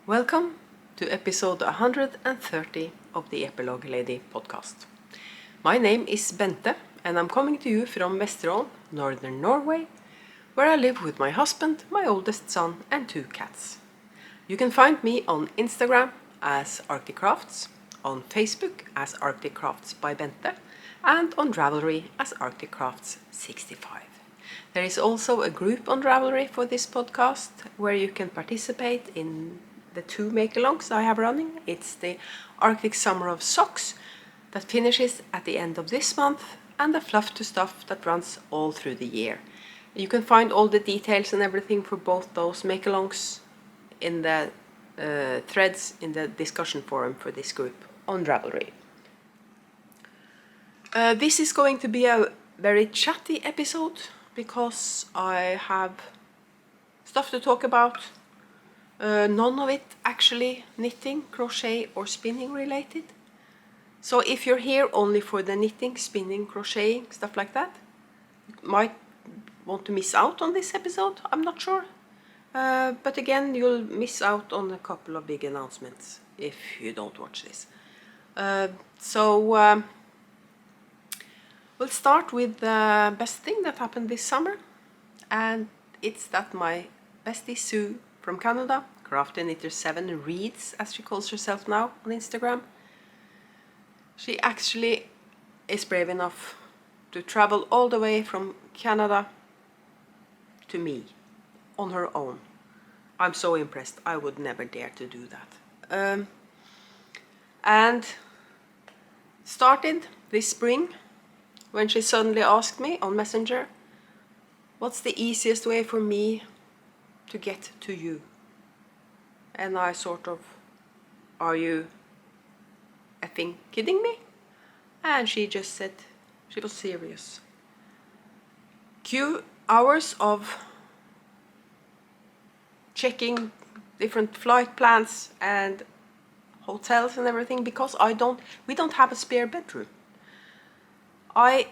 Welcome to episode 130 of the Epilogue Lady podcast. My name is Bente and I'm coming to you from Vesterålen, northern Norway, where I live with my husband, my oldest son and 2 cats. You can find me on Instagram as Arctic Crafts, on Facebook as Arctic Crafts by Bente, and on Ravelry as Arctic Crafts 65. There is also a group on Ravelry for this podcast where you can participate in the 2 make-alongs I have running. It's the Arctic Summer of Socks that finishes at the end of this month and the Fluff to Stuff that runs all through the year. You can find all the details and everything for both those make-alongs in the threads in the discussion forum for this group on Ravelry. This is going to be a very chatty episode because I have stuff to talk about. None of it actually knitting, crochet or spinning related. So if you're here only for the knitting, spinning, crocheting, stuff like that, you might want to miss out on this episode, I'm not sure. But again, you'll miss out on a couple of big announcements if you don't watch this. We'll start with the best thing that happened this summer, and it's that my bestie Sue from Canada, Crafty Knitter 7 Reads, as she calls herself now on Instagram. She actually is brave enough to travel all the way from Canada to me on her own. I'm so impressed. I would never dare to do that. And started this spring when she suddenly asked me on Messenger, what's the easiest way for me to get to you? And I sort of, are you effing kidding me? And she just said, she was serious. Few hours of checking different flight plans and hotels and everything, because we don't have a spare bedroom. I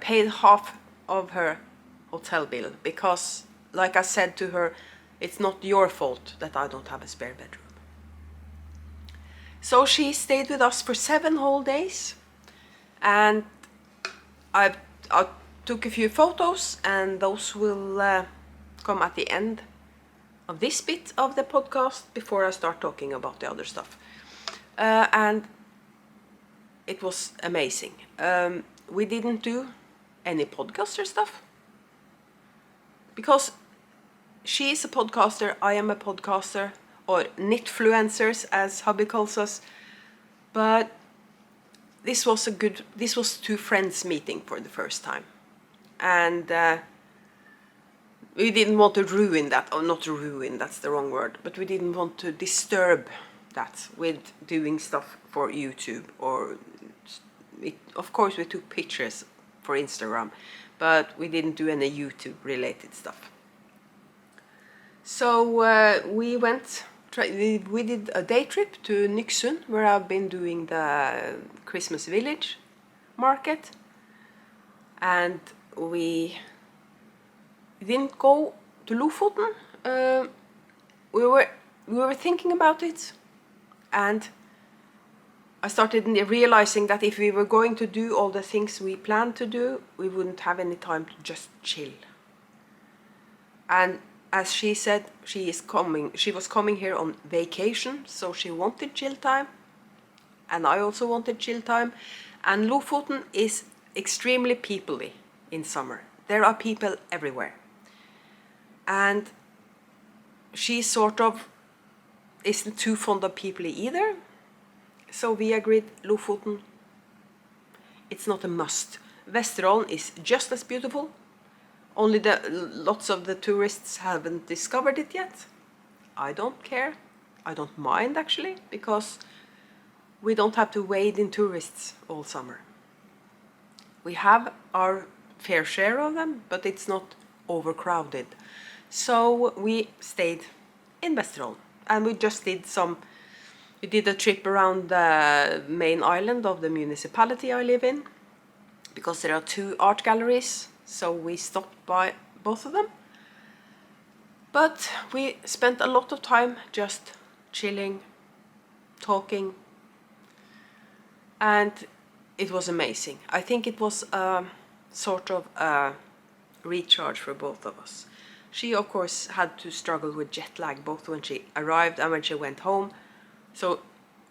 paid half of her hotel bill because, like I said to her, it's not your fault that I don't have a spare bedroom. So she stayed with us for 7 whole days, and I took a few photos, and those will come at the end of this bit of the podcast before I start talking about the other stuff. And it was amazing. We didn't do any podcaster stuff because she is a podcaster, I am a podcaster, or knitfluencers as hubby calls us. But this was 2 friends meeting for the first time, and we didn't want to ruin that, or not ruin, that's the wrong word, but we didn't want to disturb that with doing stuff for YouTube, or of course we took pictures for Instagram, but we didn't do any YouTube related stuff. So we did a day trip to Nyksund, where I've been doing the Christmas village market, and we didn't go to Lofoten. We were thinking about it, and I started realizing that if we were going to do all the things we planned to do, we wouldn't have any time to just chill. And as she said, she was coming here on vacation, so she wanted chill time, and I also wanted chill time. And Lofoten is extremely peoply in summer. There are people everywhere. And she sort of isn't too fond of people either. So we agreed, Lofoten, it's not a must. Vesterålen is just as beautiful, only lots of the tourists haven't discovered it yet. I don't care. I don't mind actually, because we don't have to wade in tourists all summer. We have our fair share of them, but it's not overcrowded. So we stayed in Vesterålen, and we just we did a trip around the main island of the municipality I live in, because there are 2 art galleries, so we stopped by both of them. But we spent a lot of time just chilling, talking, and it was amazing. I think it was sort of a recharge for both of us. She of course had to struggle with jet lag both when she arrived and when she went home, so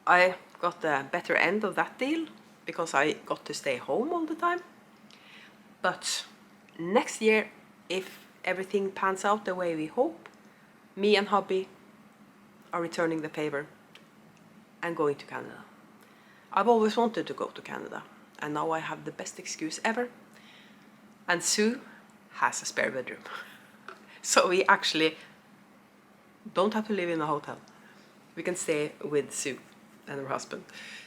I got the better end of that deal because I got to stay home all the time. But next year, if everything pans out the way we hope, me and hubby are returning the favor and going to Canada. I've always wanted to go to Canada, and now I have the best excuse ever. And Sue has a spare bedroom. So we actually don't have to live in a hotel. We can stay with Sue and her husband.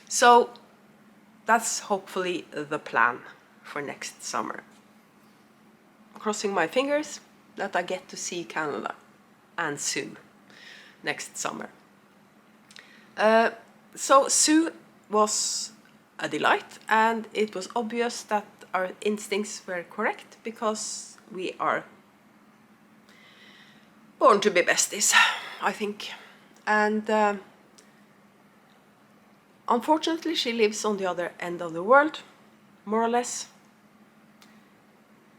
So that's hopefully the plan for next summer. Crossing my fingers that I get to see Canada and Sue next summer. So Sue was a delight, and it was obvious that our instincts were correct because we are born to be besties, I think. And unfortunately she lives on the other end of the world, more or less,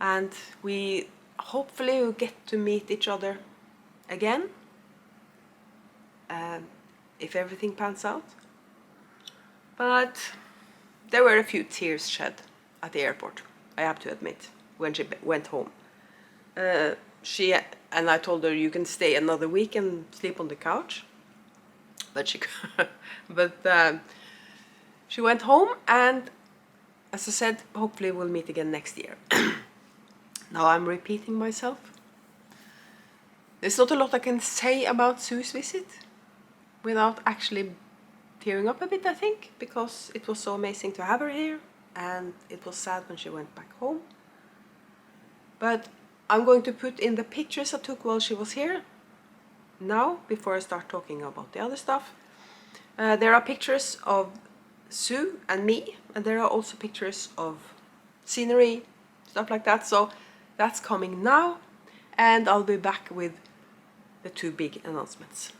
and we hopefully will get to meet each other again if everything pans out. But there were a few tears shed at the airport, I have to admit, when she went home. She and I told her, you can stay another week and sleep on the couch, but she went home, and as I said, hopefully we'll meet again next year. Now I'm repeating myself. There's not a lot I can say about Sue's visit without actually tearing up a bit, I think, because it was so amazing to have her here, and it was sad when she went back home. But I'm going to put in the pictures I took while she was here now, before I start talking about the other stuff. There are pictures of Sue and me, and there are also pictures of scenery, stuff like that, so that's coming now, and I'll be back with the two big announcements.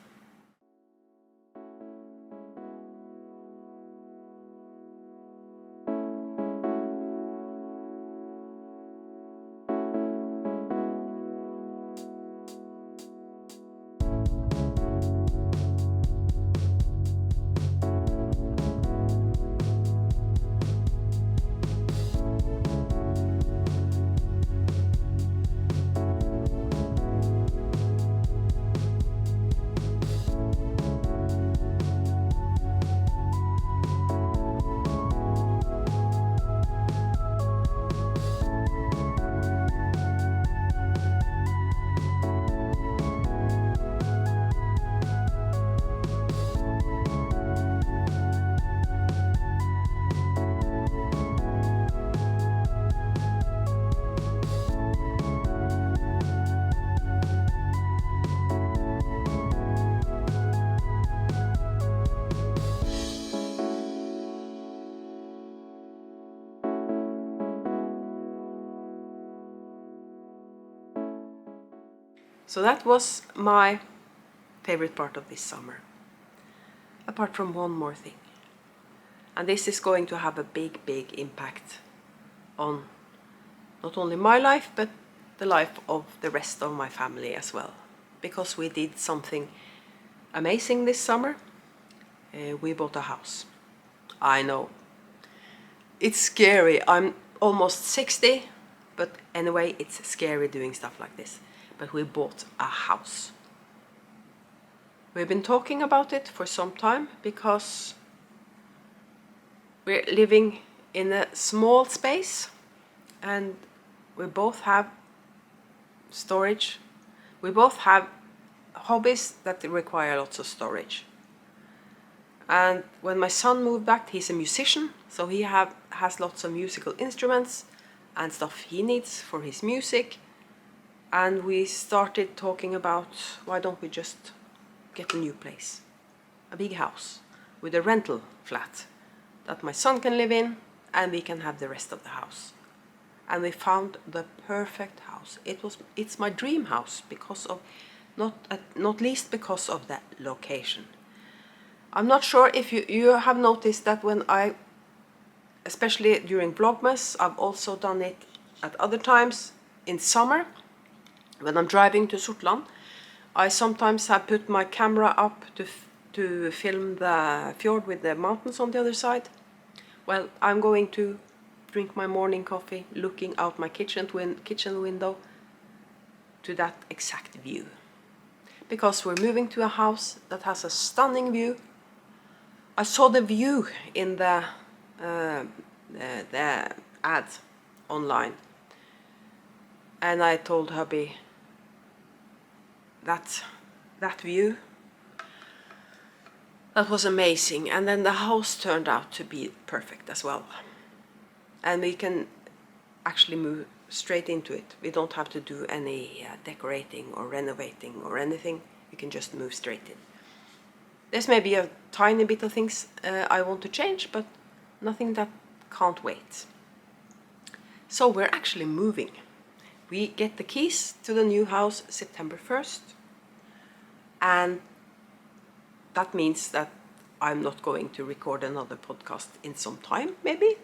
So that was my favorite part of this summer, apart from one more thing. And this is going to have a big, big impact on not only my life, but the life of the rest of my family as well. Because we did something amazing this summer. We bought a house. I know. It's scary. I'm almost 60, but anyway, it's scary doing stuff like this. But we bought a house. We've been talking about it for some time because we're living in a small space, and we both have storage. We both have hobbies that require lots of storage. And when my son moved back, he's a musician, so he has lots of musical instruments and stuff he needs for his music. And we started talking about, why don't we just get a new place, a big house with a rental flat that my son can live in, and we can have the rest of the house. And we found the perfect house. It's my dream house because of not least because of the location. I'm not sure if you have noticed that when especially during Vlogmas, I've also done it at other times in summer, when I'm driving to Sortland, I sometimes have put my camera up to film the fjord with the mountains on the other side. Well, I'm going to drink my morning coffee, looking out my kitchen window to that exact view. Because we're moving to a house that has a stunning view. I saw the view in the ad online, and I told hubby that view, that was amazing. And then the house turned out to be perfect as well, and we can actually move straight into it. We don't have to do any decorating or renovating or anything. We can just move straight in. There's maybe a tiny bit of things I want to change, but nothing that can't wait. So we're actually moving. We get the keys to the new house September 1st, and that means that I'm not going to record another podcast in some time, maybe,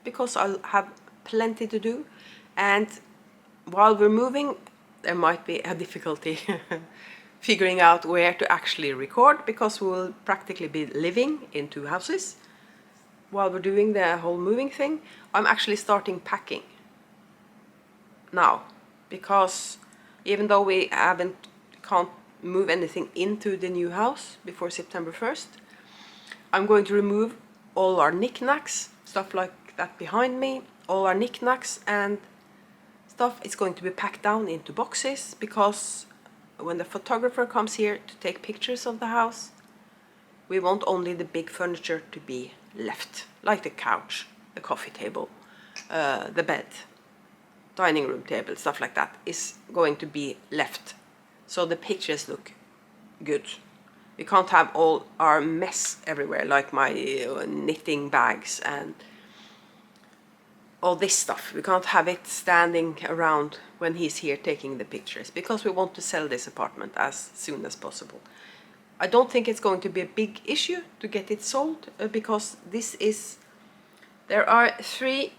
because I'll have plenty to do. And while we're moving, there might be a difficulty figuring out where to actually record, because we will practically be living in two houses while we're doing the whole moving thing. I'm actually starting packing now, because even though we can't move anything into the new house before September 1st, I'm going to remove all our knickknacks, stuff like that behind me, all our knickknacks and stuff is going to be packed down into boxes, because when the photographer comes here to take pictures of the house, we want only the big furniture to be left, like the couch, the coffee table, the bed, dining room table, stuff like that is going to be left, so the pictures look good. We can't have all our mess everywhere, like my knitting bags and all this stuff. We can't have it standing around when he's here taking the pictures, because we want to sell this apartment as soon as possible. I don't think it's going to be a big issue to get it sold, because there are 3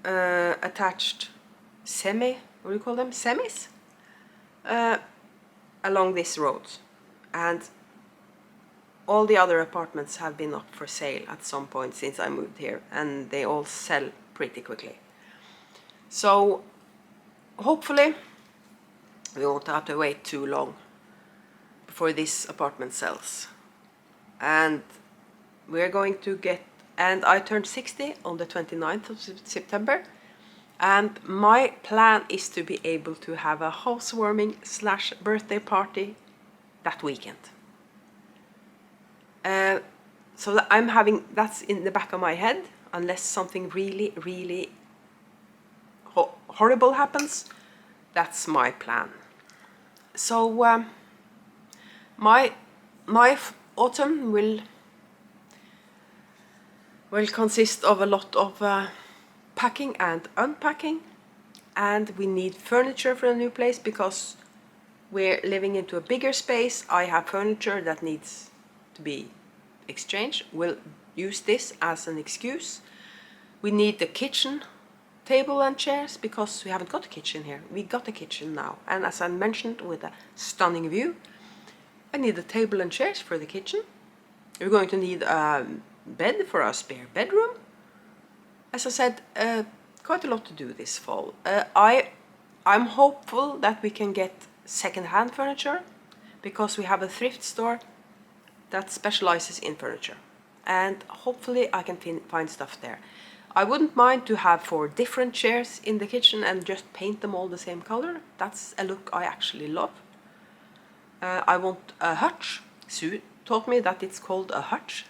attached semis along this road, and all the other apartments have been up for sale at some point since I moved here, and they all sell pretty quickly. So hopefully we won't have to wait too long before this apartment sells. And we're going to and I turned 60 on the 29th of September, and my plan is to be able to have a housewarming / birthday party that weekend. So that's in the back of my head, unless something really, really horrible happens. That's my plan. So my autumn will consist of a lot of packing and unpacking, and we need furniture for the new place because we're living into a bigger space. I have furniture that needs to be exchanged. We'll use this as an excuse. We need the kitchen table and chairs because we haven't got a kitchen here. We got a kitchen now, and as I mentioned, with a stunning view. I need a table and chairs for the kitchen. We're going to need a bed for our spare bedroom. As I said, quite a lot to do this fall. I'm hopeful that we can get second-hand furniture because we have a thrift store that specializes in furniture, and hopefully I can find stuff there. I wouldn't mind to have 4 different chairs in the kitchen and just paint them all the same color. That's a look I actually love. I want a hutch. Sue taught me that it's called a hutch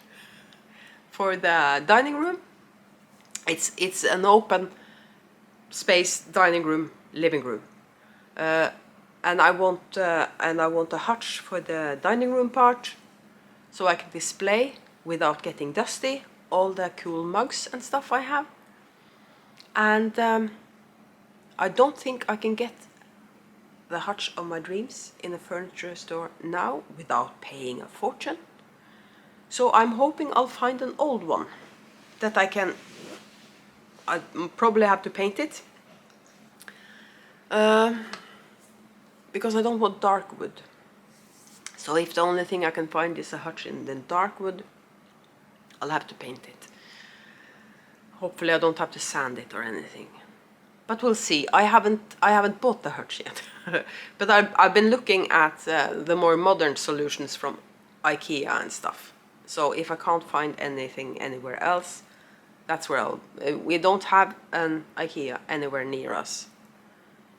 for the dining room. It's an open space dining room, living room, and I want a hutch for the dining room part, so I can display without getting dusty all the cool mugs and stuff I have. And I don't think I can get the hutch of my dreams in a furniture store now without paying a fortune. So I'm hoping I'll find an old one that I probably have to paint it. Because I don't want dark wood. So if the only thing I can find is a hutch in the dark wood, I'll have to paint it. Hopefully I don't have to sand it or anything. But we'll see. I haven't bought the hutch yet. But I've been looking at the more modern solutions from IKEA and stuff. So if I can't find anything anywhere else, that's where we don't have an IKEA anywhere near us.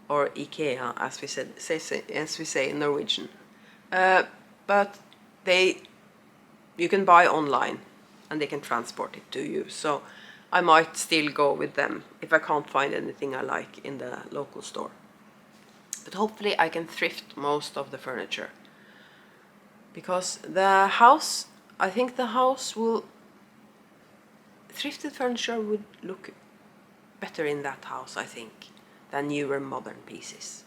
Or IKEA, as we say in Norwegian. But you can buy online and they can transport it to you. So I might still go with them if I can't find anything I like in the local store. But hopefully I can thrift most of the furniture. Because the house, I think the house will... Thrifted furniture would look better in that house, I think, than newer modern pieces.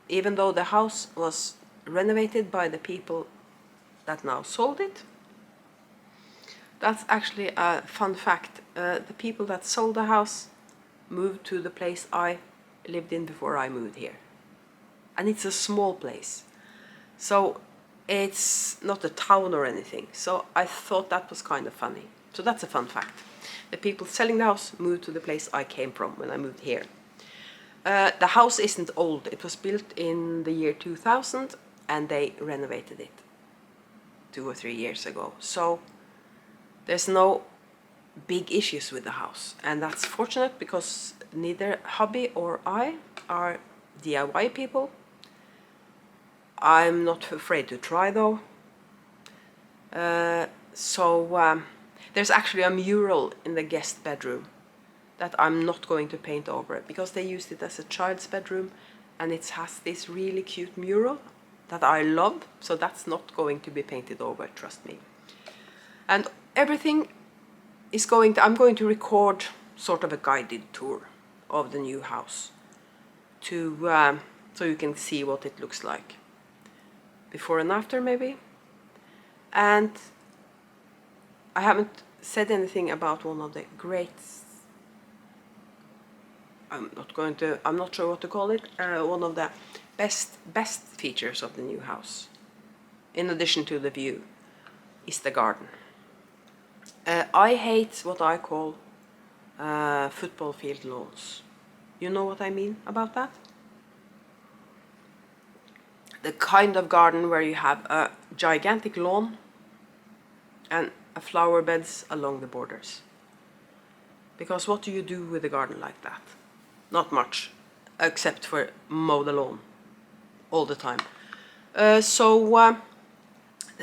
Even though the house was renovated by the people that now sold it. That's actually a fun fact. The people that sold the house moved to the place I lived in before I moved here. And it's a small place. So it's not a town or anything. So I thought that was kind of funny. So that's a fun fact. The people selling the house moved to the place I came from when I moved here. The house isn't old. It was built in the year 2000 and they renovated it 2 or 3 years ago. So there's no big issues with the house. And that's fortunate because neither hubby or I are DIY people. I'm not afraid to try though. There's actually a mural in the guest bedroom that I'm not going to paint over because they used it as a child's bedroom and it has this really cute mural that I love, so that's not going to be painted over, trust me. And everything is I'm going to record sort of a guided tour of the new house so you can see what it looks like. Before and after maybe. And I haven't said anything about one of the great... I'm not sure what to call it. One of the best features of the new house, in addition to the view, is the garden. I hate what I call football field lawns. You know what I mean about that? The kind of garden where you have a gigantic lawn and flower beds along the borders. Because what do you do with a garden like that? Not much, except for mow the lawn all the time. The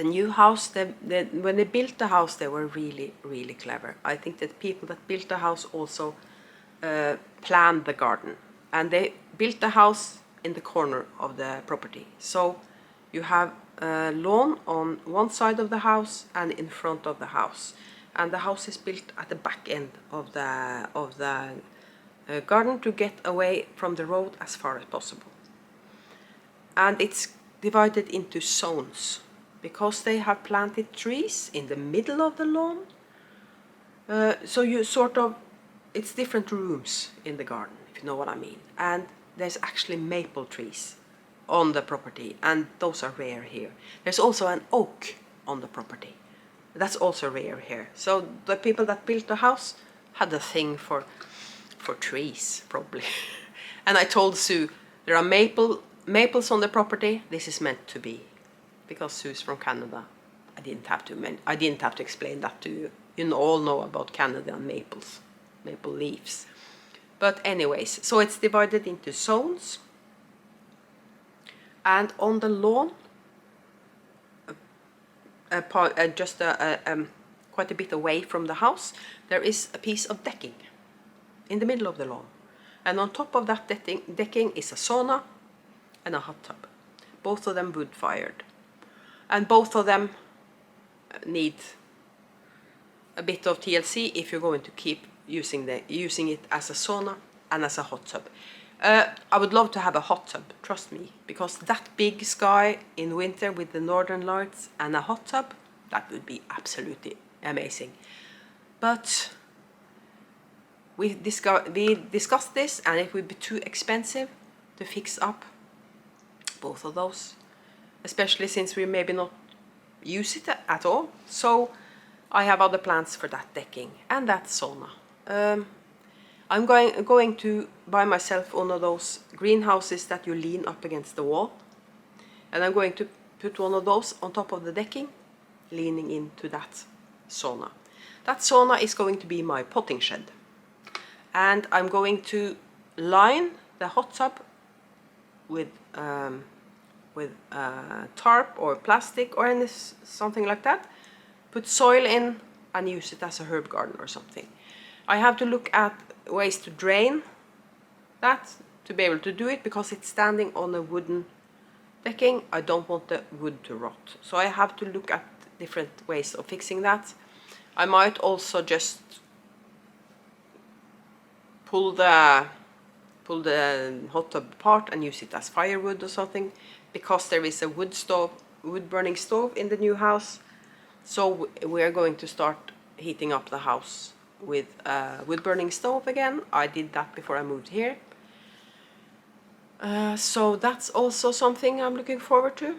new house, when they built the house, they were really, really clever. I think that people that built the house also planned the garden. And they built the house in the corner of the property. So you have a lawn on one side of the house and in front of the house. And the house is built at the back end of the garden to get away from the road as far as possible. And it's divided into zones because they have planted trees in the middle of the lawn. So you it's different rooms in the garden, if you know what I mean. And there's actually maple trees on the property, and those are rare here. There's also an oak on the property. That's also rare here. So the people that built the house had a thing for trees, probably. And I told Sue, there are maples on the property. This is meant to be, because Sue's from Canada. I didn't have to explain that to you. You all know about Canada and maples, maple leaves. But anyways, so it's divided into zones. And on the lawn, quite a bit away from the house, there is a piece of decking in the middle of the lawn. And on top of that decking is a sauna and a hot tub. Both of them wood-fired. And both of them need a bit of TLC if you're going to keep using it as a sauna and as a hot tub. I would love to have a hot tub, trust me, because that big sky in winter with the northern lights and a hot tub, that would be absolutely amazing. But we discussed this, and it would be too expensive to fix up both of those, especially since we maybe not use it at all. So I have other plans for that decking and that sauna. I'm going to buy myself one of those greenhouses that you lean up against the wall, and I'm going to put one of those on top of the decking, leaning into that sauna. That sauna is going to be my potting shed, and I'm going to line the hot tub with tarp or plastic or something like that, put soil in and use it as a herb garden or something. I have to look at ways to drain that to be able to do it, because it's standing on a wooden decking. I don't want the wood to rot, so I have to look at different ways of fixing that. I might also just pull the hot tub apart and use it as firewood or something, because there is a wood burning stove in the new house. So we are going to start heating up the house with a wood burning stove again. I did that before I moved here. So that's also something I'm looking forward to.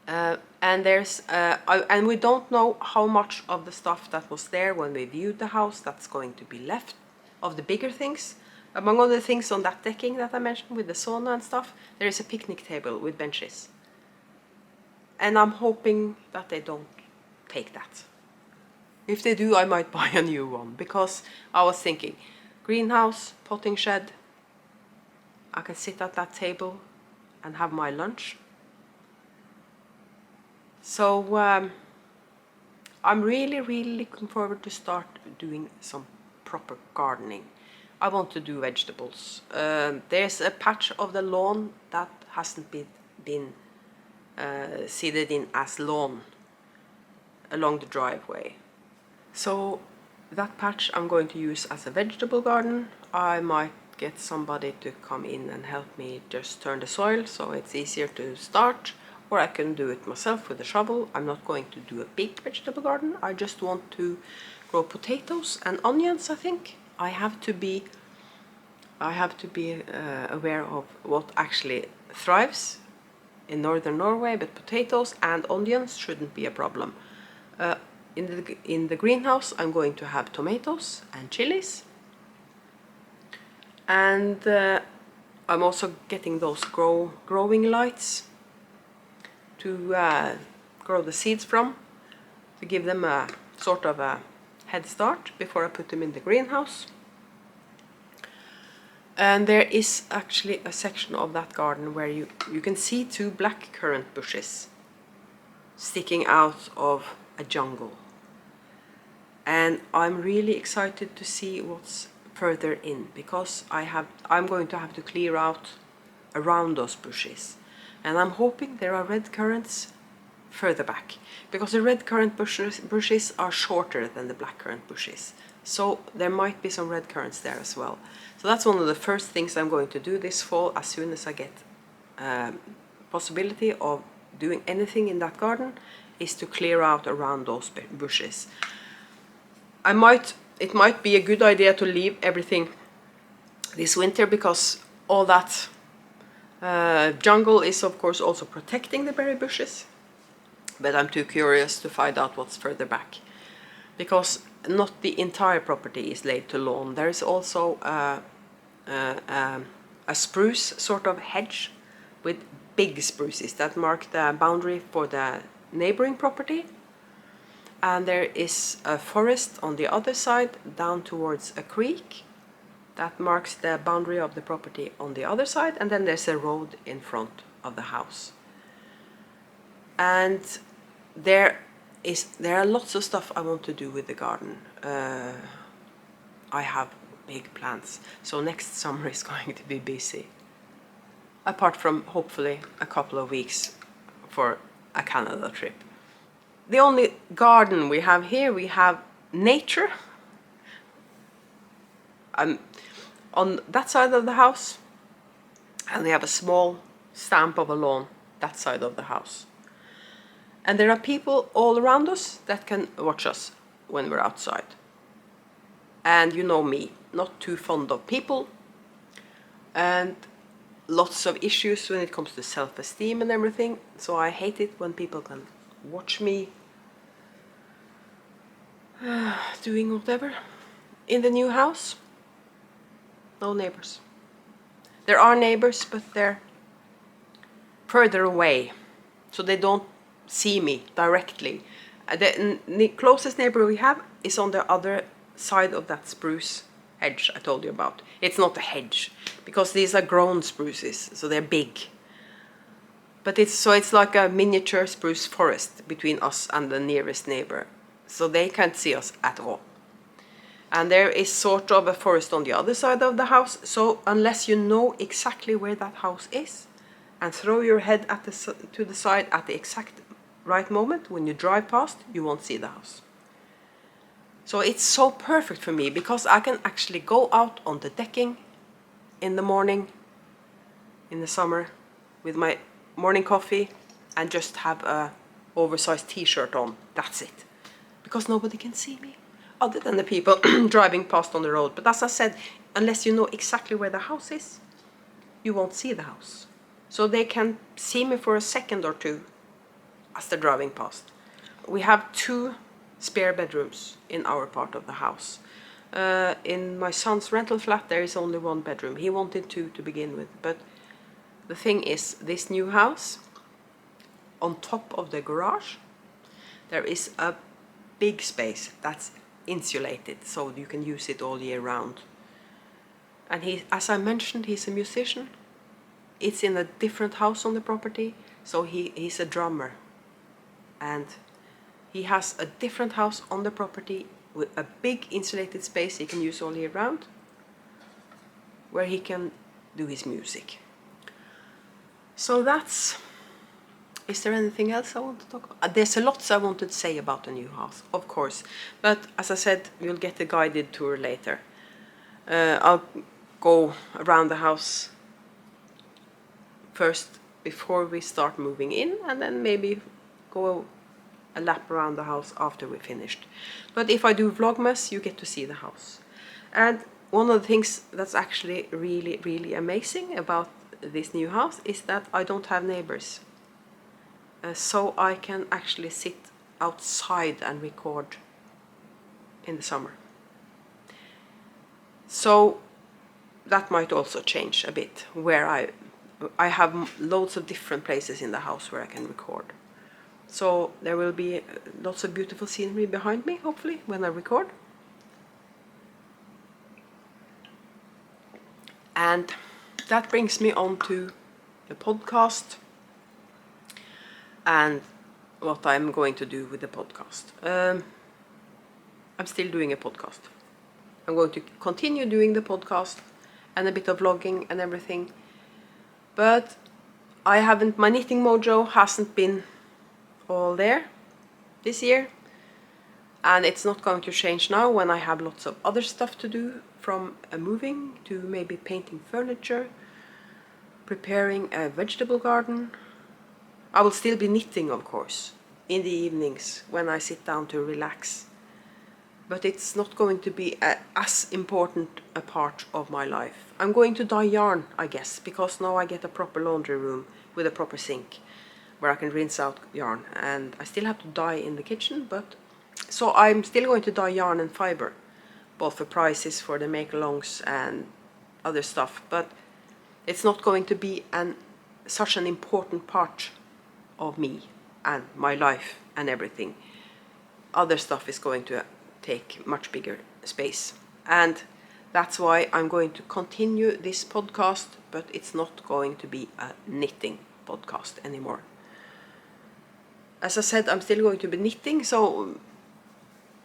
And we don't know how much of the stuff that was there when we viewed the house that's going to be left of the bigger things. Among other things on that decking that I mentioned with the sauna and stuff, there is a picnic table with benches. And I'm hoping that they don't take that. If they do, I might buy a new one, because I was thinking, greenhouse, potting shed, I can sit at that table and have my lunch. So I'm really looking forward to start doing some proper gardening. I want to do vegetables. There's a patch of the lawn that hasn't been seeded in as lawn along the driveway. So that patch I'm going to use as a vegetable garden. I might get somebody to come in and help me just turn the soil so it's easier to start, or I can do it myself with a shovel. I'm not going to do a big vegetable garden. I just want to grow potatoes and onions, I think. I have to be aware of what actually thrives in northern Norway, but potatoes and onions shouldn't be a problem. In the greenhouse, I'm going to have tomatoes and chilies, and I'm also getting those growing lights to grow the seeds from, to give them a sort of a head start before I put them in the greenhouse. And there is actually a section of that garden where you can see 2 blackcurrant bushes sticking out of a jungle. And I'm really excited to see what's further in, because I'm going to have to clear out around those bushes. And I'm hoping there are red currants further back, because the red currant bushes are shorter than the blackcurrant bushes. So there might be some red currants there as well. So that's one of the first things I'm going to do this fall, as soon as I get possibility of doing anything in that garden, is to clear out around those bushes. It might be a good idea to leave everything this winter, because all that jungle is of course also protecting the berry bushes. But I'm too curious to find out what's further back, because not the entire property is laid to lawn. There is also a spruce sort of hedge with big spruces that mark the boundary for the neighboring property. And there is a forest on the other side down towards a creek that marks the boundary of the property on the other side, and then there's a road in front of the house. And there are lots of stuff I want to do with the garden. I have big plans, so next summer is going to be busy. Apart from hopefully a couple of weeks for a Canada trip. The only garden we have here, we have nature. on that side of the house, and we have a small stamp of a lawn that side of the house. And there are people all around us that can watch us when we're outside. And you know me, not too fond of people, and lots of issues when it comes to self-esteem and everything. So I hate it when people can watch me doing whatever. In the new house, no neighbors. There are neighbors, but they're further away, so they don't see me directly. The closest neighbor we have is on the other side of that spruce hedge I told you about. It's not a hedge, because these are grown spruces, so they're big. But it's like a miniature spruce forest between us and the nearest neighbor, so they can't see us at all. And there is sort of a forest on the other side of the house, so unless you know exactly where that house is and throw your head to the side at the exact right moment when you drive past, you won't see the house. So it's so perfect for me, because I can actually go out on the decking in the morning, in the summer, with my morning coffee and just have a oversized t-shirt on. That's it. Because nobody can see me, other than the people driving past on the road. But as I said, unless you know exactly where the house is, you won't see the house. So they can see me for a second or two as they're driving past. We have 2 spare bedrooms in our part of the house. In my son's rental flat there is only 1 bedroom. He wanted 2 to begin with, but the thing is, this new house, on top of the garage, there is a big space that's insulated, so you can use it all year round. And he, as I mentioned, he's a musician. It's in a different house on the property, so he's a drummer. And he has a different house on the property with a big insulated space he can use all year round, where he can do his music. So that's... Is there anything else I want to talk about? There's a lot I wanted to say about the new house, of course. But as I said, you'll get a guided tour later. I'll go around the house first before we start moving in, and then maybe go a lap around the house after we're finished. But if I do Vlogmas, you get to see the house. And one of the things that's actually really, really amazing about this new house is that I don't have neighbors. So I can actually sit outside and record in the summer. So that might also change a bit, where I have loads of different places in the house where I can record. So there will be lots of beautiful scenery behind me, hopefully, when I record. And that brings me on to the podcast and what I'm going to do with the podcast. I'm still doing a podcast. I'm going to continue doing the podcast and a bit of vlogging and everything. But my knitting mojo hasn't been all there this year. And it's not going to change now when I have lots of other stuff to do, from moving to maybe painting furniture, preparing a vegetable garden. I will still be knitting, of course, in the evenings when I sit down to relax. But it's not going to be as important a part of my life. I'm going to dye yarn, I guess, because now I get a proper laundry room with a proper sink where I can rinse out yarn. And I still have to dye in the kitchen, but... So I'm still going to dye yarn and fiber, both for prizes for the make-alongs and other stuff. But it's not going to be such an important part of me and my life and everything. Other stuff is going to take much bigger space. And that's why I'm going to continue this podcast, but it's not going to be a knitting podcast anymore. As I said, I'm still going to be knitting, so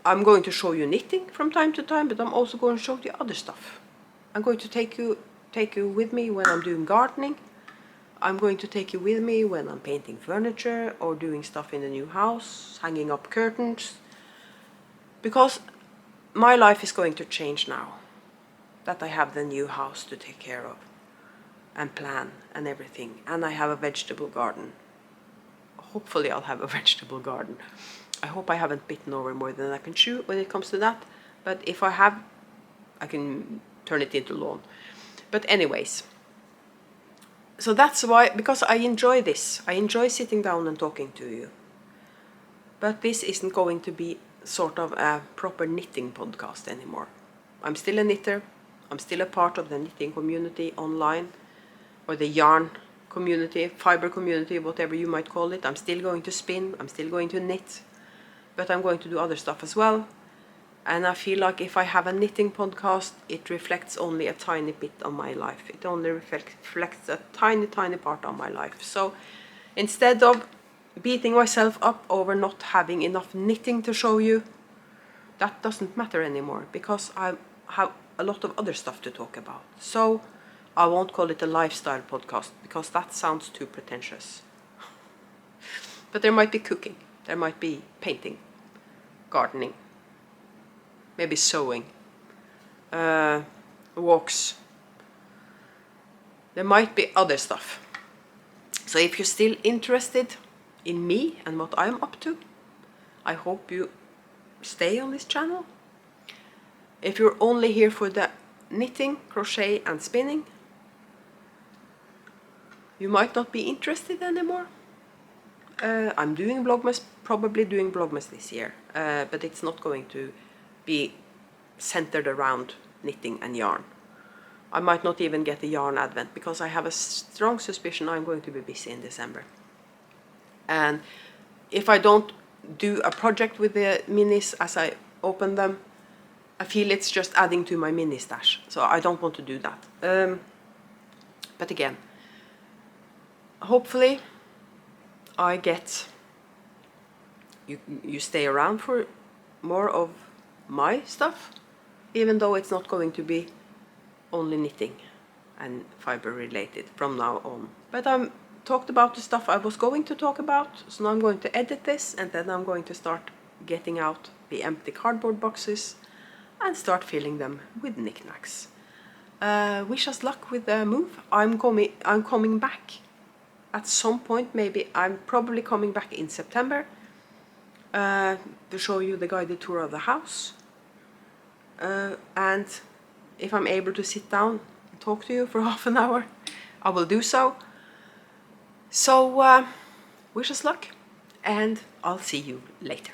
I'm going to show you knitting from time to time, but I'm also going to show you other stuff. I'm going to take you with me when I'm doing gardening. I'm going to take you with me when I'm painting furniture or doing stuff in the new house, hanging up curtains. Because my life is going to change now. that I have the new house to take care of and plan and everything, and I have a vegetable garden. Hopefully I'll have a vegetable garden. I hope I haven't bitten over more than I can chew when it comes to that, but if I have, I can turn it into lawn. But anyways, so that's why, because I enjoy this. I enjoy sitting down and talking to you. But this isn't going to be sort of a proper knitting podcast anymore. I'm still a knitter. I'm still a part of the knitting community online, or the yarn community, fiber community, whatever you might call it. I'm still going to spin. I'm still going to knit. But I'm going to do other stuff as well. And I feel like if I have a knitting podcast, it reflects only a tiny bit of my life. It only reflects a tiny, tiny part of my life. So instead of beating myself up over not having enough knitting to show you, that doesn't matter anymore, because I have a lot of other stuff to talk about. So I won't call it a lifestyle podcast, because that sounds too pretentious. But there might be cooking, there might be painting, gardening, maybe sewing, walks. There might be other stuff. So if you're still interested in me and what I'm up to, I hope you stay on this channel. If you're only here for the knitting, crochet and spinning, you might not be interested anymore. I'm doing Vlogmas, probably doing Vlogmas this year, but it's not going to be centered around knitting and yarn. I might not even get a yarn advent, because I have a strong suspicion I'm going to be busy in December. And if I don't do a project with the minis as I open them, I feel it's just adding to my mini stash. So I don't want to do that. But again, hopefully I get you stay around for more of my stuff, even though it's not going to be only knitting and fiber related from now on. But I'm talked about the stuff I was going to talk about, so now I'm going to edit this, and then I'm going to start getting out the empty cardboard boxes and start filling them with knickknacks. Wish us luck with the move. I'm coming back at some point. Maybe I'm probably coming back in September to show you the guided tour of the house. And if I'm able to sit down and talk to you for half an hour, I will do so. So wish us luck, and I'll see you later.